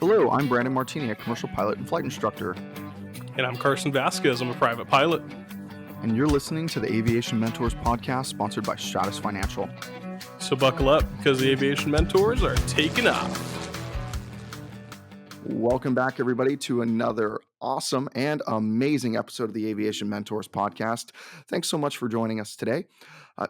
Hello, I'm Brandon Martini, a commercial pilot and flight instructor. And I'm Carson Vasquez. I'm a private pilot. And you're listening to the Aviation Mentors Podcast, sponsored by Stratus Financial. So buckle up, because the Aviation Mentors are taking off. Welcome back, everybody, to another awesome and amazing episode of the Aviation Mentors Podcast. Thanks so much for joining us today.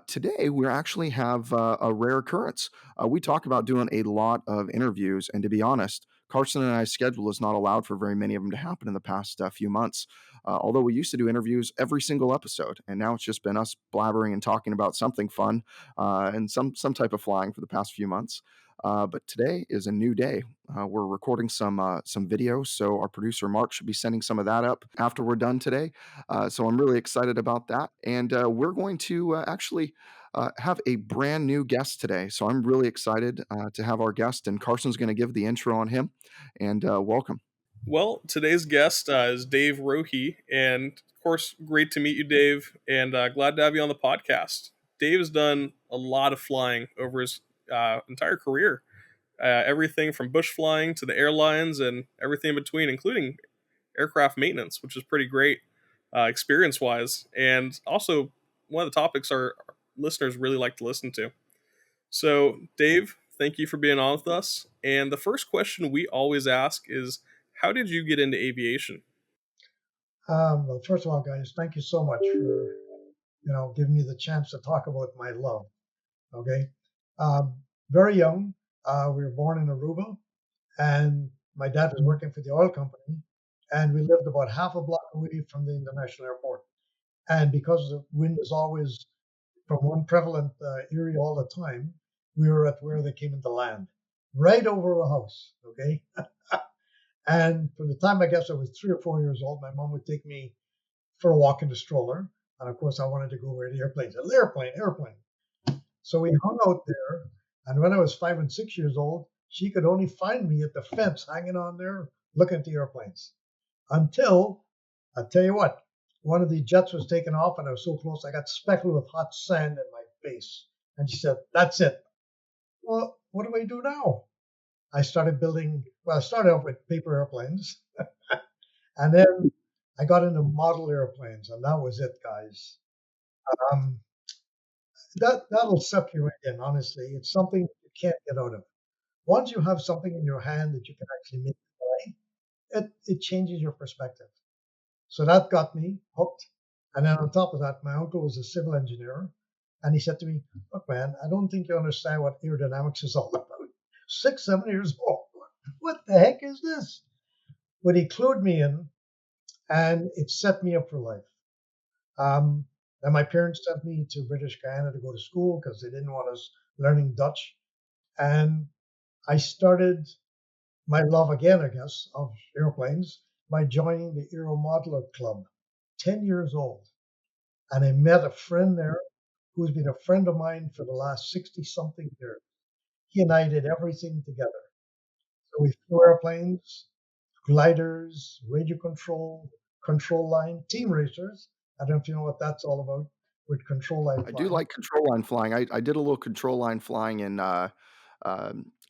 Today, we actually have a rare occurrence. We talk about doing a lot of interviews, and to be honest, Carson and I's schedule has not allowed for very many of them to happen in the past few months. Although we used to do interviews every single episode, and now it's just been us blabbering and talking about something fun and some type of flying for the past few months. But today is a new day. We're recording some video, so our producer Mark should be sending some of that up after we're done today. So I'm really excited about that, and we're going to actually have a brand new guest today. So I'm really excited to have our guest, and Carson's going to give the intro on him. And welcome. Well, today's guest is Dave Rohee, and of course, great to meet you, Dave, and glad to have you on the podcast. Dave has done a lot of flying over his entire career. Everything from bush flying to the airlines and everything in between, including aircraft maintenance, which is pretty great experience-wise. And also, one of the topics our listeners really like to listen to. So, Dave, thank you for being on with us. And the first question we always ask is, how did you get into aviation? Well, first of all, guys, thank you so much for giving me the chance to talk about my love. Okay, very young, we were born in Aruba, and my dad was working for the oil company, and we lived about half a block away from the international airport. And because the wind is always from one prevalent area all the time, we were at where they came into land, right over the house. Okay. And from the time I guess I was 3 or 4 years old, my mom would take me for a walk in the stroller. And of course, I wanted to go where the airplanes are. Airplane. So we hung out there. And when I was 5 and 6 years old, she could only find me at the fence hanging on there, looking at the airplanes. Until, I'll tell you what, one of the jets was taken off and I was so close, I got speckled with hot sand in my face. And she said, "That's it." Well, what do I do now? I started building, I started off with paper airplanes. And then I got into model airplanes, and that was it, guys. That'll suck you in, honestly. It's something you can't get out of. Once you have something in your hand that you can actually make fly, it changes your perspective. So that got me hooked. And then on top of that, my uncle was a civil engineer, and he said to me, "Look, man, I don't think you understand what aerodynamics is all about. 6, 7 years old. What the heck is this?" But he clued me in, and it set me up for life. And my parents sent me to British Guyana to go to school because they didn't want us learning Dutch. And I started my love again, I guess, of airplanes by joining the Aero Modeler Club, 10 years old. And I met a friend there who's been a friend of mine for the last 60-something years. He and I did everything together. So we flew airplanes, gliders, radio control line, team racers. I don't know if you know what that's all about with control line flying. I do like control line flying. I did a little control line flying in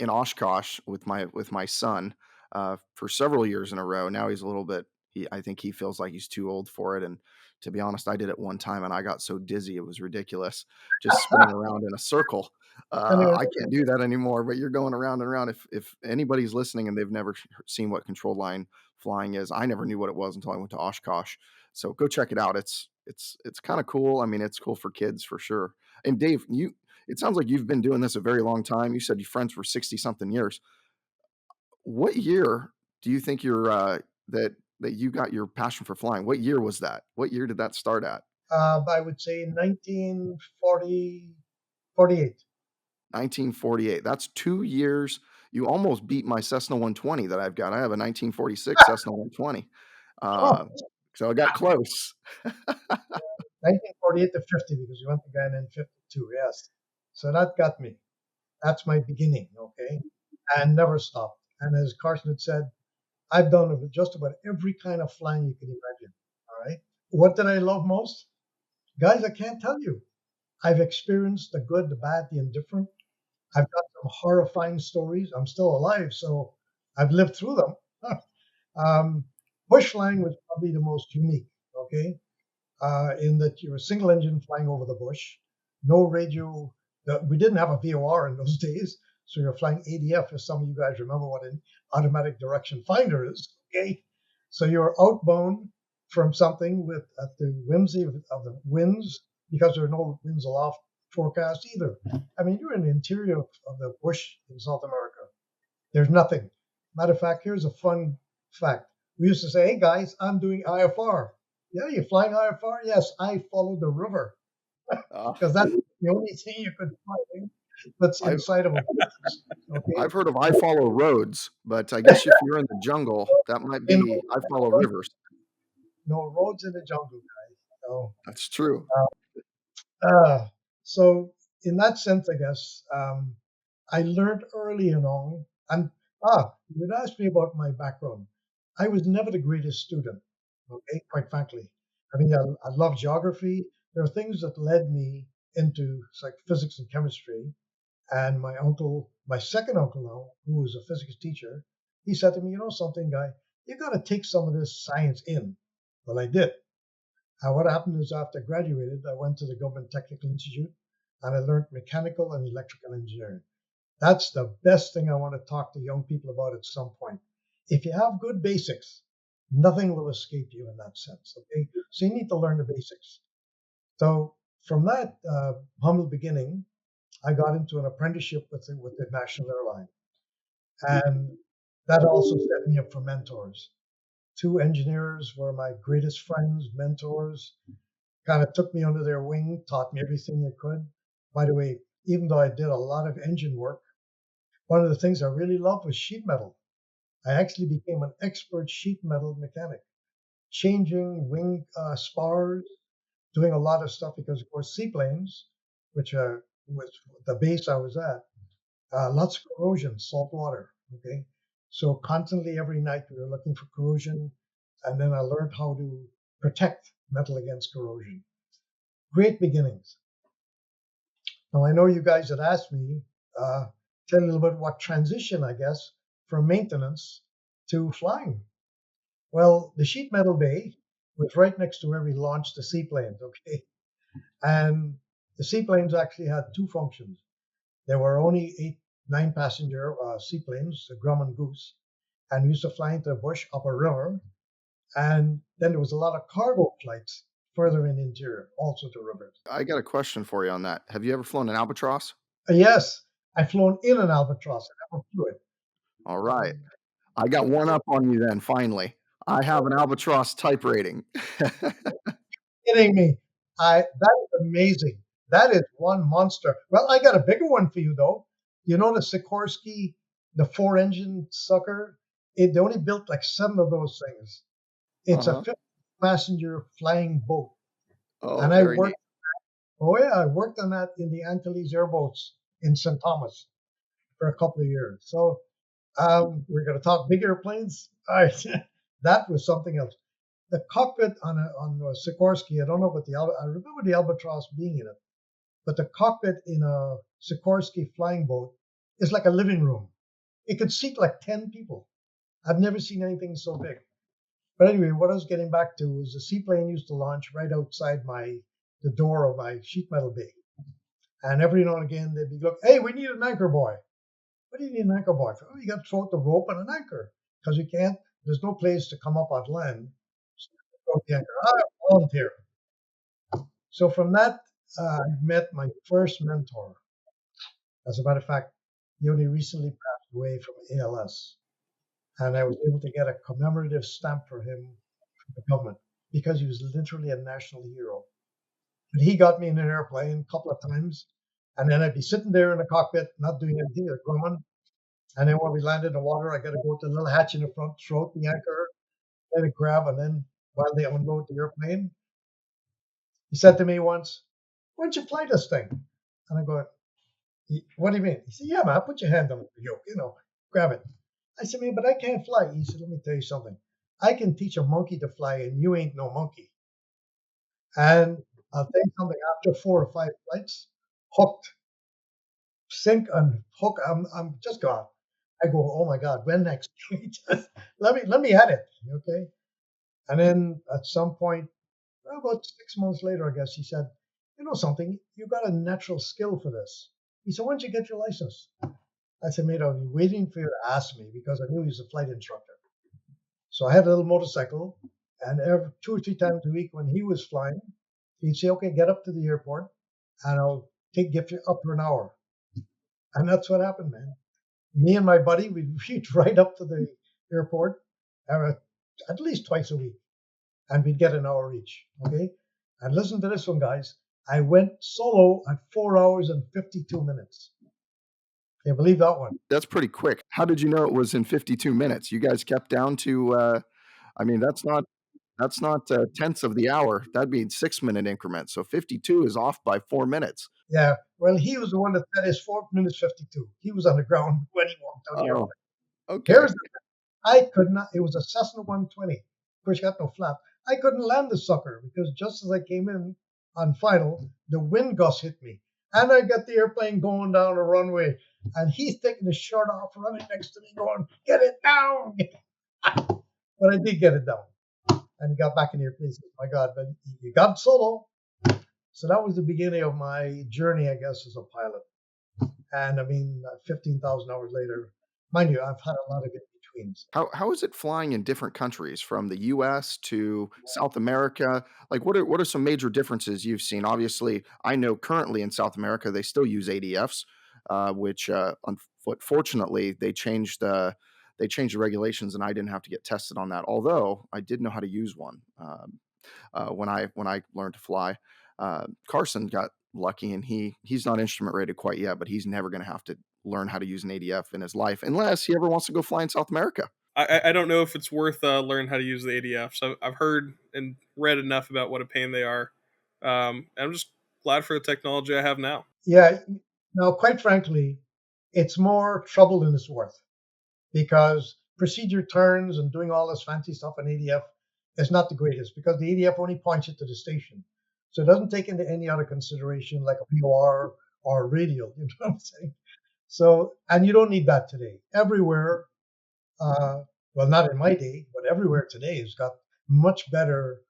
Oshkosh with my son for several years in a row. Now he's a little bit. I think he feels like he's too old for it. And to be honest, I did it one time and I got so dizzy it was ridiculous, just spinning around in a circle. I can't do that anymore. But you're going around and around. If anybody's listening and they've never seen what control line flying is, I never knew what it was until I went to Oshkosh. So go check it out. It's kind of cool. I mean, it's cool for kids for sure. And Dave, it sounds like you've been doing this a very long time. You said you're friends for 60-something years. What year do you think that you got your passion for flying? What year was that? What year did that start at? I would say 1948. 1948. That's 2 years. You almost beat my Cessna 120 that I've got. I have a 1946 Cessna 120. So I got close. 1948 to 50 because we went to Guyana in 52. Yes. So that got me. That's my beginning. Okay. And never stopped. And as Carson had said, I've done just about every kind of flying you can imagine. All right. What did I love most? Guys, I can't tell you. I've experienced the good, the bad, the indifferent. I've got some horrifying stories. I'm still alive, so I've lived through them. Bush flying was probably the most unique, okay, in that you're a single engine flying over the bush, no radio. We didn't have a VOR in those days, so you're flying ADF, if some of you guys remember what an automatic direction finder is, okay? So you're outbound from something with at the whimsy of the winds, because there are no winds aloft forecast either. I mean, you're in the interior of the bush in South America. There's nothing. Matter of fact, here's a fun fact. We used to say, hey guys, I'm doing IFR. Yeah, you're flying IFR? Yes, I follow the river Uh, because that's the only thing you could find that's I've inside of a box. Okay, I've heard of I follow roads, but I guess if you're in the jungle, that might in be I follow rivers. no roads in the jungle, guys. No. That's true. Uh, so in that sense, I guess I learned early on, and you'd asked me about my background. I was never the greatest student, okay, quite frankly. I mean, I love geography. There are things that led me into like physics and chemistry. And my uncle, my second uncle now, who was a physics teacher, he said to me, you know something, guy, you got to take some of this science in. Well, I did. And what happened is after I graduated, I went to the Government Technical Institute and I learned mechanical and electrical engineering. That's the best thing I want to talk to young people about at some point. If you have good basics, nothing will escape you in that sense. Okay, so you need to learn the basics. So from that humble beginning, I got into an apprenticeship with the national airline, and that also set me up for mentors. Two engineers were my greatest friends, mentors. Kind of took me under their wing, taught me everything they could. By the way, even though I did a lot of engine work, one of the things I really loved was sheet metal. I actually became an expert sheet metal mechanic, changing wing spars, doing a lot of stuff because, of course, seaplanes, which was the base I was at, lots of corrosion, salt water. Okay, so constantly every night we were looking for corrosion, and then I learned how to protect metal against corrosion. Great beginnings. Now I know you guys had asked me, tell a little bit what transition, I guess, from maintenance to flying. Well, the sheet metal bay was right next to where we launched the seaplanes. Okay, and the seaplanes actually had two functions. There were only 9 passenger seaplanes, the Grumman Goose, and we used to fly into the bush up a river. And then there was a lot of cargo flights further in the interior, also to rivers. I got a question for you on that. Have you ever flown an albatross? Yes, I've flown in an albatross. I never flew it. All right. I got one up on you then, finally. I have an albatross type rating. Kidding me? That is amazing. That is one monster. Well, I got a bigger one for you though. You know the Sikorsky, the 4-engine sucker? They only built like 7 of those things. It's a Uh-huh. 50-passenger flying boat. Oh, And very neat. I worked on that in the Antilles airboats in St. Thomas for a couple of years. So we're going to talk big airplanes. All right. That was something else. The cockpit on a Sikorsky, I don't know what I remember the Albatross being in it, but the cockpit in a Sikorsky flying boat is like a living room. It could seat like 10 people. I've never seen anything so big. But anyway, what I was getting back to was the seaplane used to launch right outside the door of my sheet metal bay. And every now and again they'd be look, hey, we need an anchor buoy. What do you need an anchor buoy for? Oh, you got to throw out the rope and an anchor because you can't. There's no place to come up on land. So throw out the anchor. Volunteer. So from that, I met my first mentor. As a matter of fact, he only recently passed away from ALS, and I was able to get a commemorative stamp for him from the government because he was literally a national hero. But he got me in an airplane a couple of times, and then I'd be sitting there in the cockpit, not doing anything, like Grumman. And then when we landed in the water, I got to go to the little hatch in the front, throw out the anchor, let it grab, and then while they unload the airplane, he said to me once, "Why don't you fly this thing?" And I go, "What do you mean?" He said, "Yeah, man, put your hand on the yoke, grab it." I said, "Man, but I can't fly." He said, "Let me tell you something. I can teach a monkey to fly, and you ain't no monkey." And I'll tell you something. After 4 or 5 flights, hooked, sink and hook. I'm just gone. I go, oh my God, when next? let me at it, okay? And then at some point, about 6 months later, I guess, he said, you know something, you got a natural skill for this. He said, why don't you get your license? I said, mate, I'll be waiting for you to ask me because I knew he was a flight instructor. So I had a little motorcycle, and every 2 or 3 times a week when he was flying, he'd say, okay, get up to the airport, and I'll get you up for an hour. And that's what happened, man. Me and my buddy, we'd ride up to the airport at least twice a week, and we'd get an hour each, okay? And listen to this one, guys. I went solo at 4 hours and 52 minutes. Can you believe that one? That's pretty quick. How did you know it was in 52 minutes? You guys kept down to, I mean, that's not tenths of the hour. That'd be 6-minute increments. So 52 is off by 4 minutes. Yeah. Well, he was the one that said his 4 minutes 52. He was on the ground when he walked out the airport. Okay. I could not. It was a Cessna 120. Of course, you got no flap. I couldn't land the sucker because just as I came in on final, the wind gust hit me, and I got the airplane going down a runway, and he's taking his shirt off, running next to me, going, "Get it down!" But I did get it down, and he got back in the airplane. My God, but you got solo. So that was the beginning of my journey, I guess, as a pilot. And I mean, 15,000 hours later, mind you, I've had a lot of in-betweens. How is it flying in different countries, from the US to South America? Like, what are some major differences you've seen? Obviously, I know currently in South America, they still use ADFs, which unfortunately they changed the regulations, and I didn't have to get tested on that. Although I did know how to use one when I learned to fly. Carson got lucky, and he's not instrument rated quite yet, but he's never going to have to learn how to use an ADF in his life unless he ever wants to go fly in South America. I don't know if it's worth learning how to use the ADFs. I've heard and read enough about what a pain they are. And I'm just glad for the technology I have now. Yeah. Now, quite frankly, it's more trouble than it's worth because procedure turns and doing all this fancy stuff on ADF is not the greatest because the ADF only points you to the station. So it doesn't take into any other consideration like a POR or a radial. You know what I'm saying? So, and you don't need that today. Everywhere, well, not in my day, but everywhere today has got much better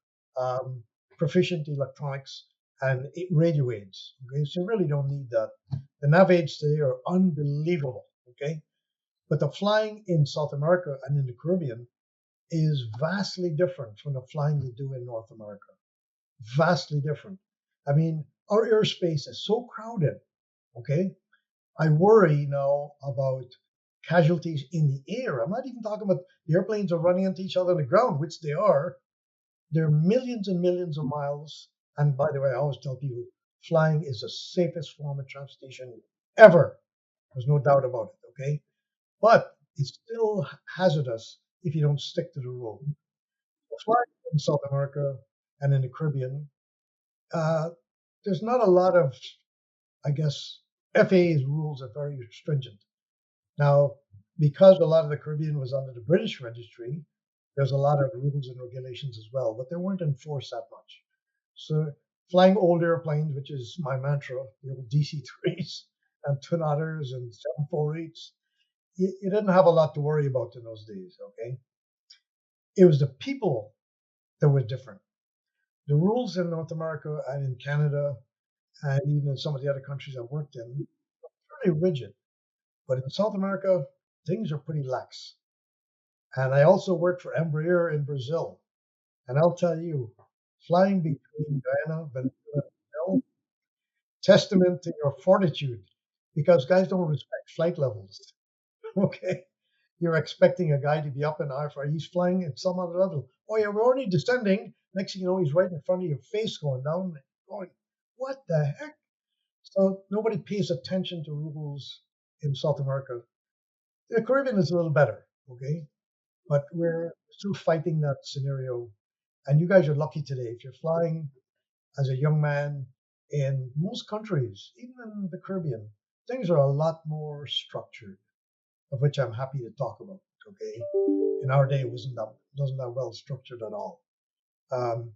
proficient electronics and radio aids. Okay, so you really don't need that. The nav aids today are unbelievable. Okay, but the flying in South America and in the Caribbean is vastly different from the flying you do in North America. Vastly different. I mean, our airspace is so crowded. Okay, I worry now about casualties in the air. I'm not even talking about the airplanes are running into each other on the ground, which they are. There are millions and millions of miles. And by the way, I always tell people flying is the safest form of transportation ever. There's no doubt about it, okay? But it's still hazardous if you don't stick to the rule. Flying in South America and in the Caribbean, there's not a lot of, I guess, FAA's rules are very stringent. Now, because a lot of the Caribbean was under the British registry, there's a lot of rules and regulations as well, but they weren't enforced that much. So flying old airplanes, which is my mantra, the old DC-3s and Twin Otters and 748s, you didn't have a lot to worry about in those days, okay? It was the people that were different. The rules in North America and in Canada and even in some of the other countries I worked in were pretty rigid. But in South America, things are pretty lax. And I also worked for Embraer in Brazil. And I'll tell you, flying between Guyana, Venezuela, and Brazil, testament to your fortitude, because guys don't respect flight levels. Okay. You're expecting a guy to be up in IFR. He's flying at some other level. Oh, yeah, we're only descending. Next thing you know, he's right in front of your face going down. Going, what the heck? So nobody pays attention to rules in South America. The Caribbean is a little better, okay? But we're still fighting that scenario. And you guys are lucky today. If you're flying as a young man in most countries, even in the Caribbean, things are a lot more structured, of which I'm happy to talk about, okay? In our day, it wasn't that well structured at all. I'll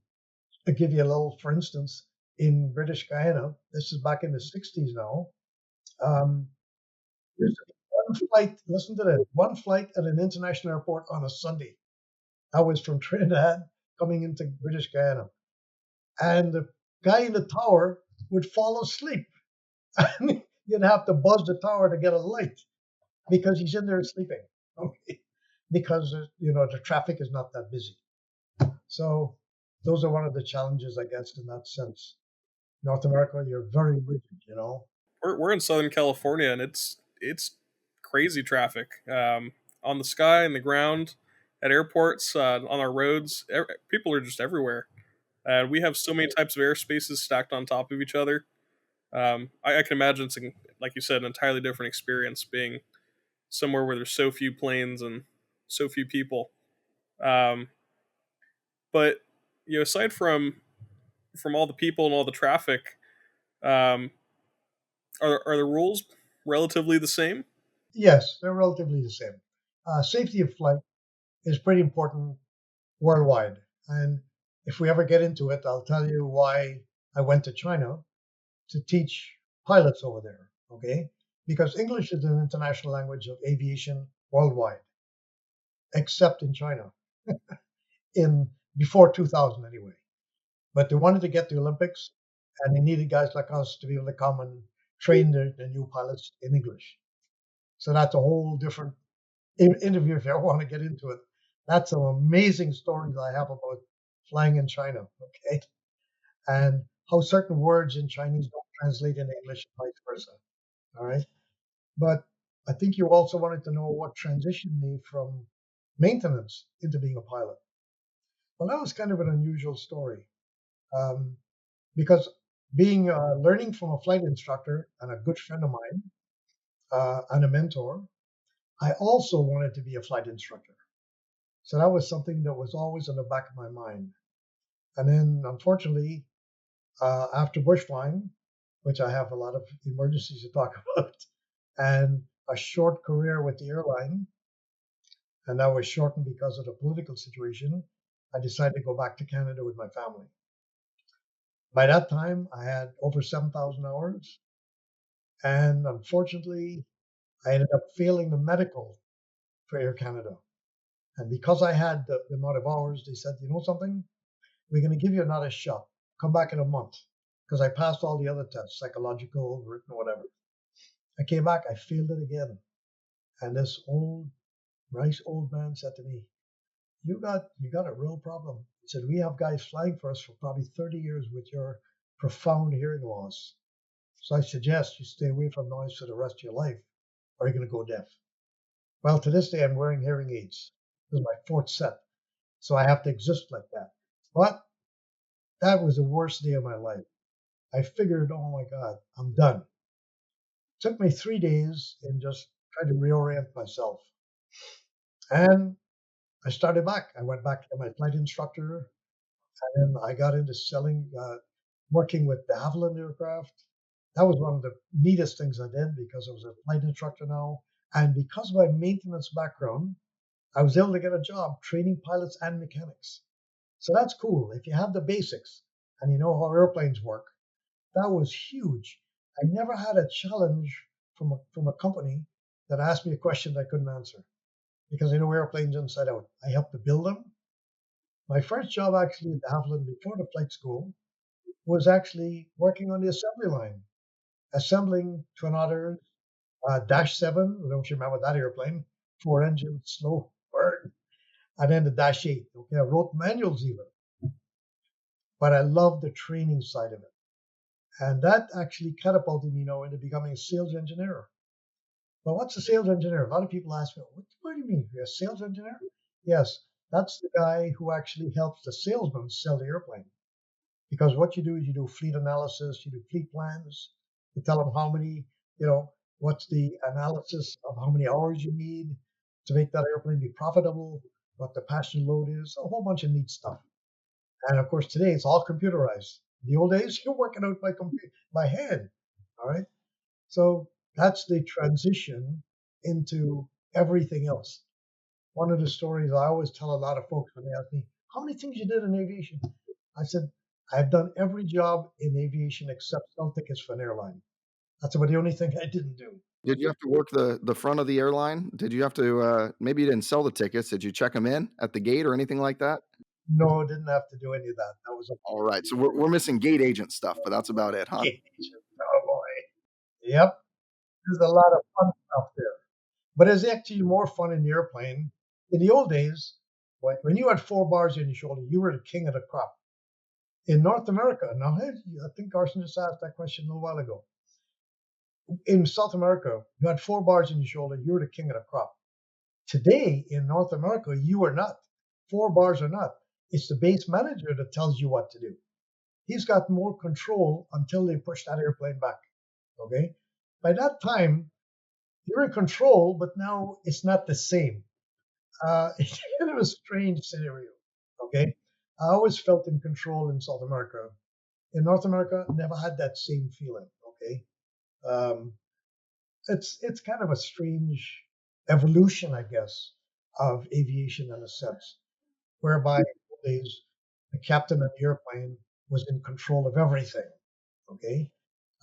give you a little, for instance, in British Guyana, this is back in the 60s now, there's one flight, listen to this, one flight at an international airport on a Sunday. I was from Trinidad coming into British Guyana. And the guy in the tower would fall asleep. And you'd have to buzz the tower to get a light because he's in there sleeping. Okay. Because, the traffic is not that busy. So those are one of the challenges, I guess, in that sense. North America, you're very rigid. We're in Southern California, and it's crazy traffic on the sky and the ground, at airports, on our roads. People are just everywhere. We have so many types of airspaces stacked on top of each other. I can imagine it's, like you said, an entirely different experience being somewhere where there's so few planes and so few people. Um, but aside from all the people and all the traffic, um, are the rules relatively the same? Yes, they're relatively the same. Safety of flight is pretty important worldwide. And if we ever get into it, I'll tell you why I went to China to teach pilots over there. Okay. Because English is an international language of aviation worldwide, except in China, in before 2000 anyway. But they wanted to get the Olympics, and they needed guys like us to be able to come and train the new pilots in English. So that's a whole different interview if you ever want to get into it. That's some amazing stories I have about flying in China, okay? And how certain words in Chinese don't translate into English and vice versa, all right? But I think you also wanted to know what transitioned me from maintenance into being a pilot. Well, that was kind of an unusual story um, because being learning from a flight instructor and a good friend of mine and a mentor, I also wanted to be a flight instructor. So that was something that was always in the back of my mind. And then, unfortunately, after bush flying, which I have a lot of emergencies to talk about, and a short career with the airline, and that was shortened because of the political situation, I decided to go back to Canada with my family. By that time, I had over 7,000 hours, and unfortunately, I ended up failing the medical for Air Canada. And because I had the amount of hours, they said, you know something? We're going to give you another shot. Come back in a month. Because I passed all the other tests, psychological, written, whatever. I came back, I failed it again. And this nice old man said to me, you got a real problem. He said, we have guys flying for us for probably 30 years with your profound hearing loss. So I suggest you stay away from noise for the rest of your life, or you're going to go deaf. Well, to this day, I'm wearing hearing aids. This is my fourth set. So I have to exist like that. But that was the worst day of my life. I figured, oh my God, I'm done. It took me 3 days and just tried to reorient myself. And I started back. I went back to my flight instructor, and then I got into working with the Havilland aircraft. That was one of the neatest things I did because I was a flight instructor now. And because of my maintenance background, I was able to get a job training pilots and mechanics. So that's cool. If you have the basics and you know how airplanes work, that was huge. I never had a challenge from a company that asked me a question that I couldn't answer because I know airplanes inside out. I helped to build them. My first job actually at the Havilland before the flight school was actually working on the assembly line, assembling Twin Otters, Dash 7, I don't know if you remember that airplane, 4 engine, slow burn, and then the Dash 8. Okay, I wrote manuals even, but I loved the training side of it. And that actually catapulted me into becoming a sales engineer. Well, what's a sales engineer? A lot of people ask me, what do you mean? You're a sales engineer? Yes, that's the guy who actually helps the salesman sell the airplane. Because what you do is you do fleet analysis, you do fleet plans, you tell them how many, what's the analysis of how many hours you need to make that airplane be profitable, what the passenger load is, a whole bunch of neat stuff. And of course, today it's all computerized. In the old days, you're working out by hand. All right. So that's the transition into everything else. One of the stories I always tell a lot of folks when they ask me, how many things you did in aviation? I said, I've done every job in aviation except sell tickets for an airline. That's about the only thing I didn't do. Did you have to work the front of the airline? Did you have to, maybe you didn't sell the tickets. Did you check them in at the gate or anything like that? No, didn't have to do any of that. That was a All right. So we're missing gate agent stuff, but that's about it, huh? gate agent. Oh boy. Yep. There's a lot of fun stuff there. But it's actually more fun in the airplane. In the old days, when you had 4 bars in your shoulder, you were the king of the crop. In North America, now I think Carson just asked that question a little while ago. In South America, you had 4 bars in your shoulder, you were the king of the crop. Today in North America, you are not. 4 bars are not. It's the base manager that tells you what to do. He's got more control until they push that airplane back. Okay. By that time, you're in control, but now it's not the same. It's kind of a strange scenario. Okay. I always felt in control in South America. In North America, never had that same feeling. Okay. Um, it's kind of a strange evolution, I guess, of aviation in a sense, whereby in the old days the captain of the airplane was in control of everything. Okay.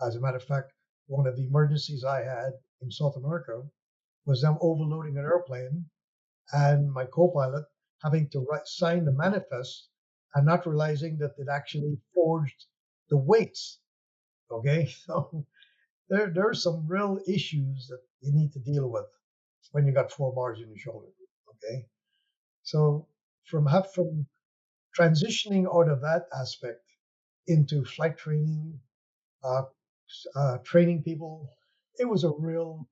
As a matter of fact, one of the emergencies I had in South America was them overloading an airplane and my co-pilot having to sign the manifest and not realizing that it actually forged the weights. Okay, so there are some real issues that you need to deal with when you got 4 bars in your shoulder. Okay, so from transitioning out of that aspect into flight training, uh, training people, it was a real,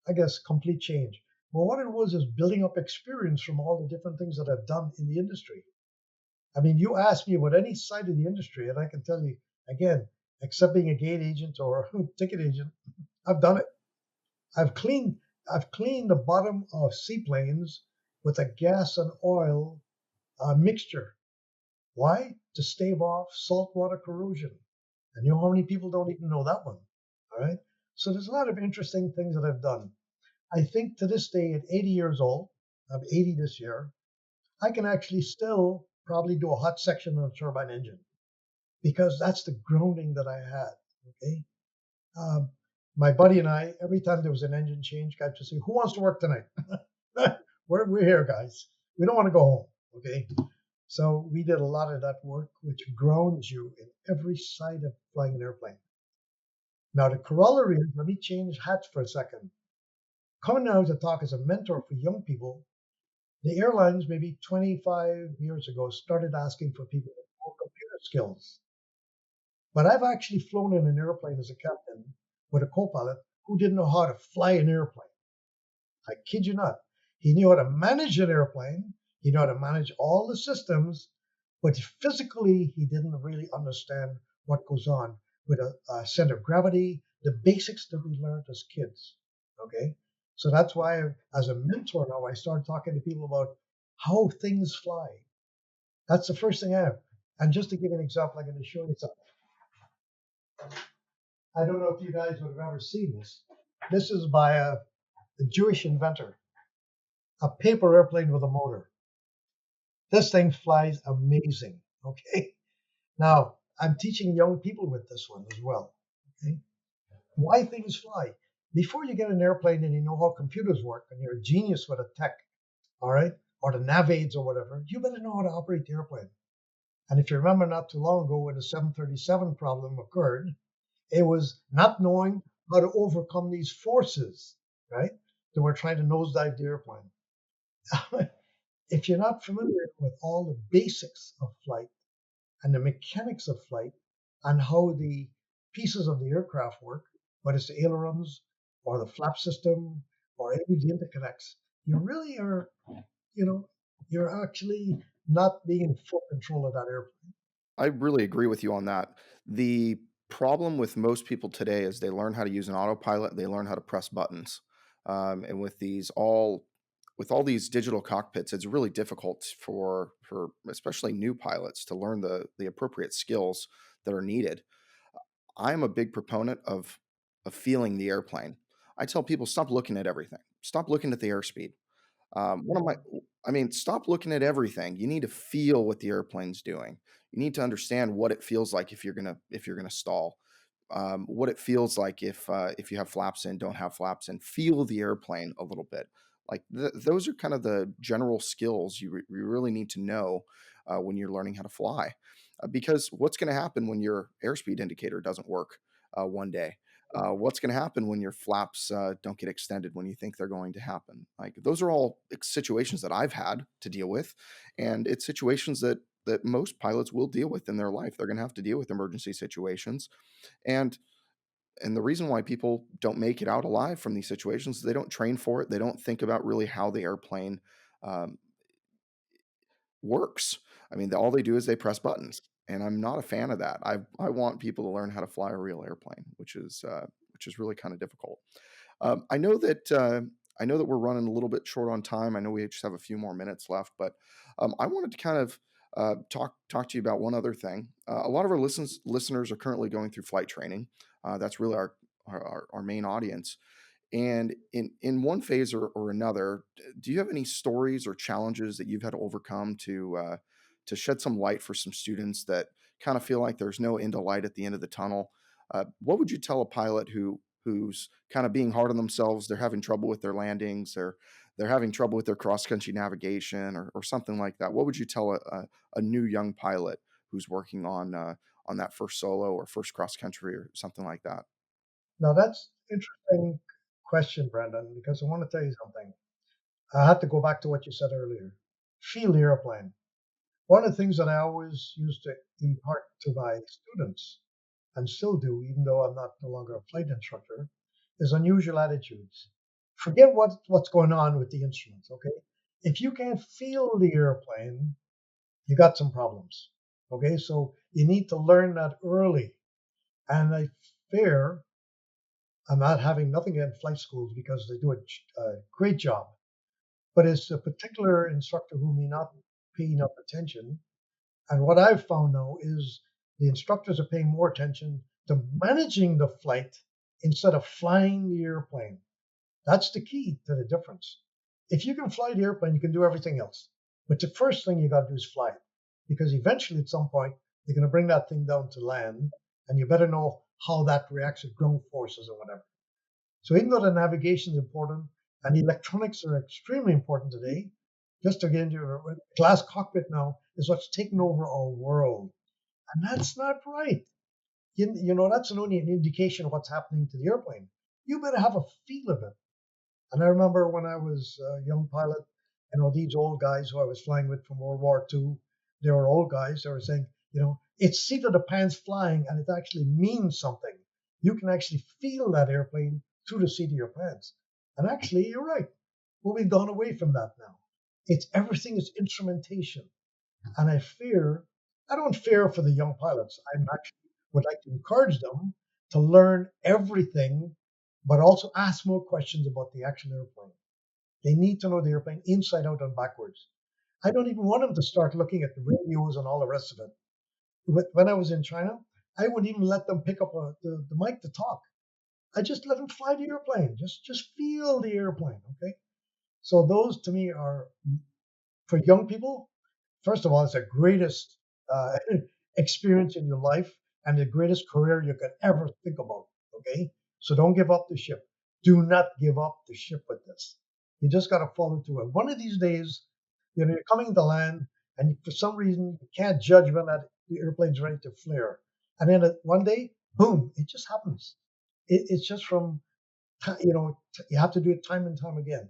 I guess, complete change. But what it was is building up experience from all the different things that I've done in the industry. I mean, you ask me about any side of the industry, and I can tell you again, except being a gate agent or ticket agent, I've done it. I've cleaned I've cleaned the bottom of seaplanes with a gas and oil mixture. Why? To stave off saltwater corrosion. And you know how many people don't even know that one? All right. So there's a lot of interesting things that I've done. I think to this day, at 80 years old, I'm 80 this year, I can actually still probably do a hot section on a turbine engine because that's the grounding that I had. Okay. Um, my buddy and I, every time there was an engine change, guys would say, "Who wants to work tonight?" we're here, guys. We don't want to go home. Okay. So we did a lot of that work, which grounds you in every side of flying an airplane. Now, the corollary is, let me change hats for a second. Coming now to talk as a mentor for young people, the airlines maybe 25 years ago started asking for people with more computer skills. But I've actually flown in an airplane as a captain with a co-pilot who didn't know how to fly an airplane. I kid you not. He knew how to manage an airplane. He knew how to manage all the systems, but physically he didn't really understand what goes on with a center of gravity, the basics that we learned as kids. Okay, so that's why, as a mentor now, I start talking to people about how things fly. That's the first thing I have. And just to give you an example, I'm going to show you something. I don't know if you guys would have ever seen this. This is by a Jewish inventor, a paper airplane with a motor. This thing flies amazing. Okay. Now, I'm teaching young people with this one as well. Okay. Why things fly. Before you get an airplane and you know how computers work and you're a genius with a tech, all right, or the nav aids or whatever, you better know how to operate the airplane. And if you remember not too long ago when the 737 problem occurred, it was not knowing how to overcome these forces, right? That were trying to nosedive the airplane. If you're not familiar with all the basics of flight and the mechanics of flight and how the pieces of the aircraft work, whether it's the ailerons or the flap system or any of the interconnects, you really are, you know, you're actually not being in full control of that airplane. I really agree with you on that. The problem with most people today is they learn how to use an autopilot, they learn how to press buttons. And with all these digital cockpits, it's really difficult for especially new pilots to learn the appropriate skills that are needed. I'm a big proponent of feeling the airplane. I tell people stop looking at everything. Stop looking at the airspeed. One of my, I mean, stop looking at everything. You need to feel what the airplane's doing. You need to understand what it feels like if you're gonna stall. what it feels like if you have flaps in, don't have flaps in, feel the airplane a little bit. Like those are kind of the general skills you really need to know when you're learning how to fly. Because what's going to happen when your airspeed indicator doesn't work one day? What's going to happen when your flaps don't get extended when you think they're going to happen? Like those are all situations that I've had to deal with, and it's situations that most pilots will deal with in their life. They're going to have to deal with emergency situations, and the reason why people don't make it out alive from these situations is they don't train for it. They don't think about really how the airplane um, works. I mean, all they do is they press buttons, and I'm not a fan of that. I want people to learn how to fly a real airplane, which is really kind of difficult. I know that we're running a little bit short on time. I know we just have a few more minutes left, but I wanted to kind of talk to you about one other thing. A lot of our listeners are currently going through flight training. That's really our main audience. And in one phase or another, do you have any stories or challenges that you've had to overcome to shed some light for some students that kind of feel like there's no end to light at the end of the tunnel? What would you tell a pilot who's kind of being hard on themselves? They're having trouble with their landings, or they're having trouble with their cross country navigation, or something like that. What would you tell a new young pilot who's working on that first solo or first cross country or something like that? Now that's interesting question, Brendan, because I want to tell you something. I have to go back to what you said earlier. Feel the airplane. One of the things that I always used to impart to my students, and still do, even though I'm not no longer a flight instructor, is unusual attitudes. Forget what's going on with the instruments, okay? If you can't feel the airplane, you got some problems. Okay, so you need to learn that early. And I fear I'm not having nothing against flight schools because they do a great job, but it's a particular instructor who may not pay enough attention. And what I've found now is the instructors are paying more attention to managing the flight instead of flying the airplane. That's the key to the difference. If you can fly the airplane, you can do everything else. But the first thing you got to do is fly it. Because eventually, at some point, you're going to bring that thing down to land, and you better know how that reacts with ground forces or whatever. So even though the navigation is important and the electronics are extremely important today, just to get into a glass cockpit now is what's taken over our world. And that's not right. You know, that's only an indication of what's happening to the airplane. You better have a feel of it. And I remember when I was a young pilot, you know, these old guys who I was flying with from World War II, they were old guys. They were saying, you know, it's seat of the pants flying, and it actually means something. You can actually feel that airplane through the seat of your pants. And actually, you're right. Well, we've gone away from that now. It's everything is instrumentation. And I don't fear for the young pilots. I actually would like to encourage them to learn everything, but also ask more questions about the actual airplane. They need to know the airplane inside out and backwards. I don't even want them to start looking at the radios and all the rest of it. When I was in China, I wouldn't even let them pick up the mic to talk. I just let them fly the airplane. Just feel the airplane. Okay. So those to me are for young people. First of all, it's the greatest uh, experience in your life and the greatest career you could ever think about. Okay, so don't give up the ship. Do not give up the ship with this. You just got to follow through it. One of these days, you know, you're coming to land, and for some reason you can't judge when that the airplane's ready to flare, and then one day, boom, it just happens. It's just from you know you have to do it time and time again.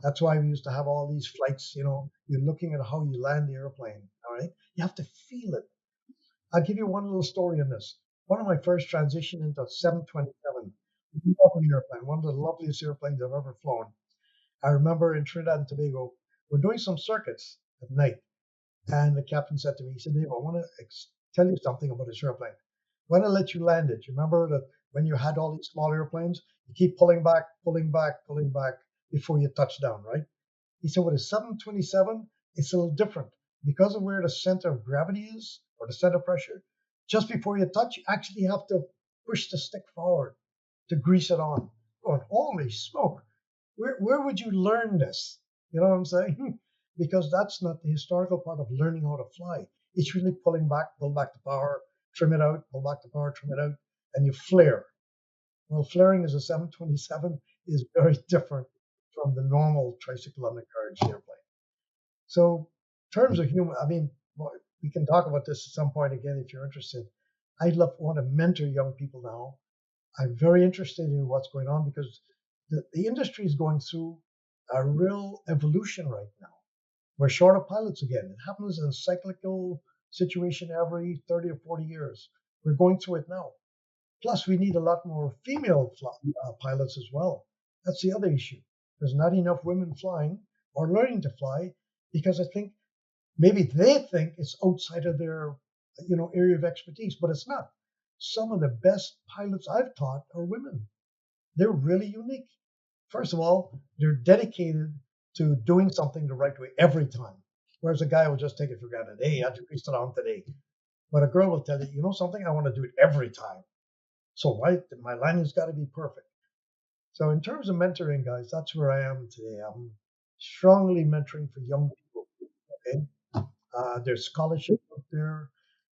That's why we used to have all these flights. You know, you're looking at how you land the airplane. All right, you have to feel it. I'll give you one little story on this. One of my first transition into a 727, lovely airplane, one of the loveliest airplanes I've ever flown. I remember in Trinidad and Tobago, we're doing some circuits at night, and the captain said to me, he said, Dave, I want to tell you something about this airplane. When I let you land it, you remember that when you had all these small airplanes, you keep pulling back, pulling back, pulling back before you touch down, right? He said, with a 727, it's a little different. Because of where the center of gravity is, or the center of pressure, just before you touch, you actually have to push the stick forward to grease it on. Going, holy smoke, where would you learn this? You know what I'm saying? Because that's not the historical part of learning how to fly. It's really pulling back, pull back the power, trim it out, pull back the power, trim it out. and you flare. Well, flaring as a 727 is very different from the normal tricycle undercarriage airplane. So, in terms of human, I mean, we can talk about this at some point again if you're interested. Want to mentor young people now. I'm very interested in what's going on because the industry is going through a real evolution right now. We're short of pilots again. It happens in a cyclical situation every 30 or 40 years. We're going through it now. Plus, we need a lot more female pilots as well. That's the other issue. There's not enough women flying or learning to fly because I think maybe they think it's outside of their area of expertise, but it's not. Some of the best pilots I've taught are women. They're really unique. First of all, they're dedicated to doing something the right way every time. Whereas a guy will just take it for granted. Hey, I had to grease it on today. But a girl will tell you, you know something, I want to do it every time. So my landing's got to be perfect. So in terms of mentoring, guys, that's where I am today. I'm strongly mentoring for young people. Okay, there's scholarship out there.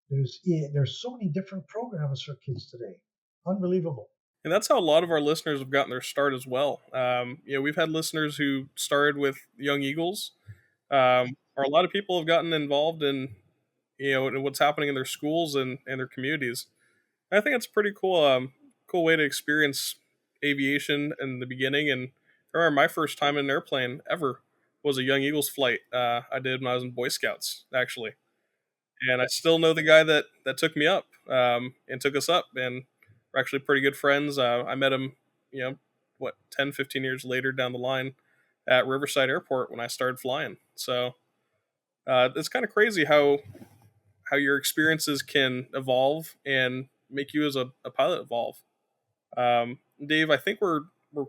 There's so many different programs for kids today. Unbelievable. And that's how a lot of our listeners have gotten their start as well. We've had listeners who started with Young Eagles, or a lot of people have gotten involved in in what's happening in their schools and their communities. I think it's a pretty cool way to experience aviation in the beginning. And I remember my first time in an airplane ever was a Young Eagles flight I did when I was in Boy Scouts, actually. And I still know the guy that took me up and took us up, and we're actually pretty good friends. I met him, 10, 15 years later down the line at Riverside Airport when I started flying. So it's kind of crazy how your experiences can evolve and make you as a pilot evolve. Dave, I think we're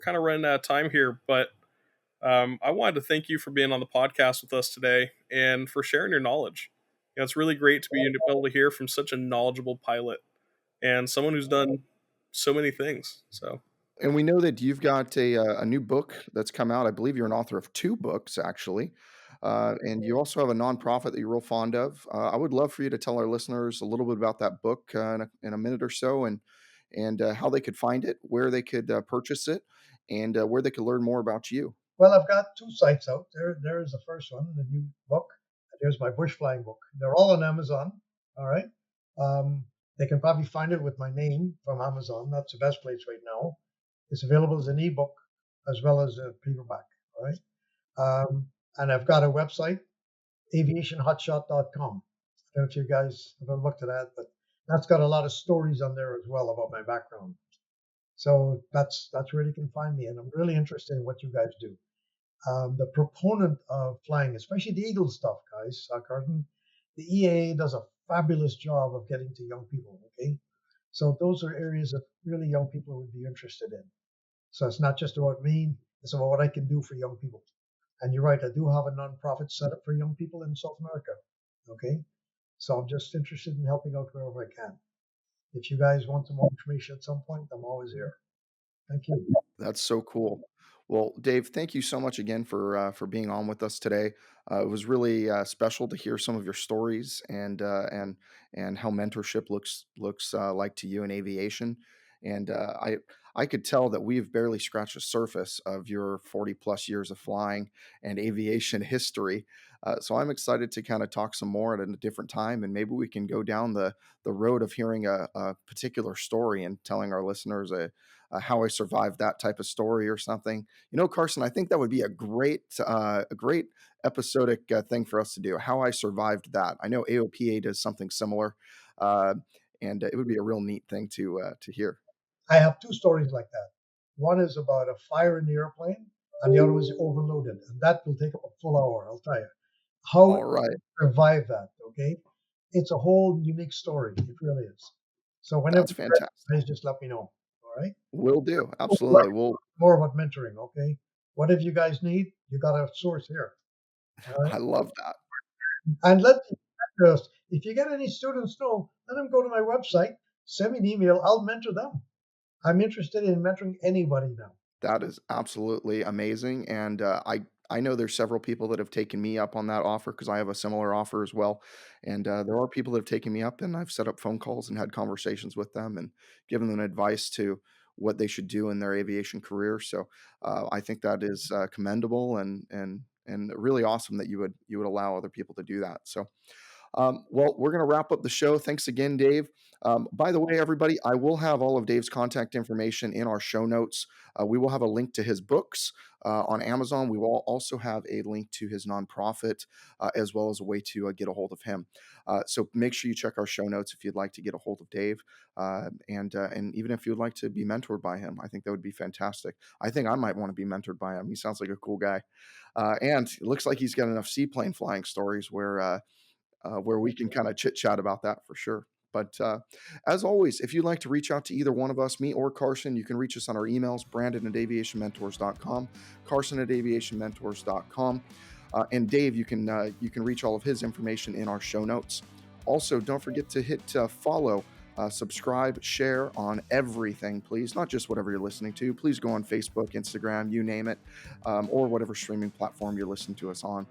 kind of running out of time here, but I wanted to thank you for being on the podcast with us today and for sharing your knowledge. It's really great to be able to hear from such a knowledgeable pilot and someone who's done so many things. So, And we know that you've got a new book that's come out. I believe you're an author of 2 books, actually. And you also have a nonprofit that you're real fond of. I would love for you to tell our listeners a little bit about that book in a minute or so, and how they could find it, where they could purchase it, and where they could learn more about you. Well, I've got 2 sites out. There's the first one, the new book. There's my bush flying book. They're all on Amazon. All right. They can probably find it with my name from Amazon. That's the best place right now. It's available as an ebook as well as a paperback. All right. And I've got a website, aviationhotshot.com. I don't know if you guys have ever looked at that, but that's got a lot of stories on there as well about my background. So that's where you can find me, and I'm really interested in what you guys do. The proponent of flying, especially the Eagle stuff, guys, Carton, the EAA does a fabulous job of getting to young people. Okay, so those are areas that really young people would be interested in. So it's not just about me; it's about what I can do for young people. And you're right, I do have a nonprofit set up for young people in South America. Okay, so I'm just interested in helping out wherever I can. If you guys want some more information at some point, I'm always here. Thank you. That's so cool. Well, Dave, thank you so much again for being on with us today. It was really special to hear some of your stories and how mentorship looks like to you in aviation. And I could tell that we've barely scratched the surface of your 40 plus years of flying and aviation history. So I'm excited to kind of talk some more at a different time, and maybe we can go down the road of hearing a particular story and telling our listeners how I survived that type of story or something. Carson, I think that would be a great episodic thing for us to do. How I survived that. I know AOPA does something similar, uh, and it would be a real neat thing to hear. I have 2 stories like that. One is about a fire in the airplane, and the other was overloaded, and that will take up a full hour. I'll tell you how All right, I survived that. Okay, it's a whole unique story. It really is. So whenever that's you're ready, fantastic. guys, just let me know. All right. Will do. Oh, Absolutely. Well, more about mentoring. Okay. Whatever you guys need, you got a source here. All right. I love that. And let if you get any students know, let them go to my website, send me an email. I'll mentor them. I'm interested in mentoring anybody now. That is absolutely amazing, and I know there's several people that have taken me up on that offer because I have a similar offer as well. And there are people that have taken me up, and I've set up phone calls and had conversations with them and given them advice to what they should do in their aviation career. So I think that is commendable and really awesome that you would allow other people to do that. So well, we're going to wrap up the show. Thanks again, Dave. By the way, everybody, I will have all of Dave's contact information in our show notes. We will have a link to his books on Amazon. We will also have a link to his nonprofit, as well as a way to get a hold of him. So make sure you check our show notes if you'd like to get a hold of Dave, and even if you'd like to be mentored by him. I think that would be fantastic. I think I might want to be mentored by him. He sounds like a cool guy, and it looks like he's got enough seaplane flying stories where we can kind of chit chat about that for sure. But as always, if you'd like to reach out to either one of us, me or Carson, you can reach us on our emails, brandon@aviationmentors.com, carson@aviationmentors.com. And Dave, you can reach all of his information in our show notes. Also, don't forget to hit follow, subscribe, share on everything, please. Not just whatever you're listening to. Please go on Facebook, Instagram, you name it, or whatever streaming platform you're listening to us on.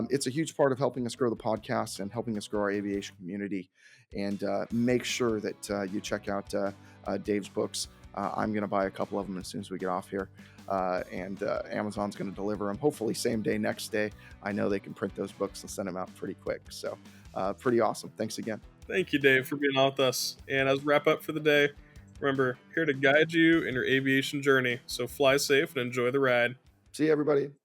It's a huge part of helping us grow the podcast and helping us grow our aviation community. And make sure that you check out Dave's books. I'm going to buy a couple of them as soon as we get off here. And Amazon's going to deliver them, hopefully same day, next day. I know they can print those books and send them out pretty quick. So pretty awesome. Thanks again. Thank you, Dave, for being on with us. And as we wrap up for the day, remember, here to guide you in your aviation journey. So fly safe and enjoy the ride. See you, everybody.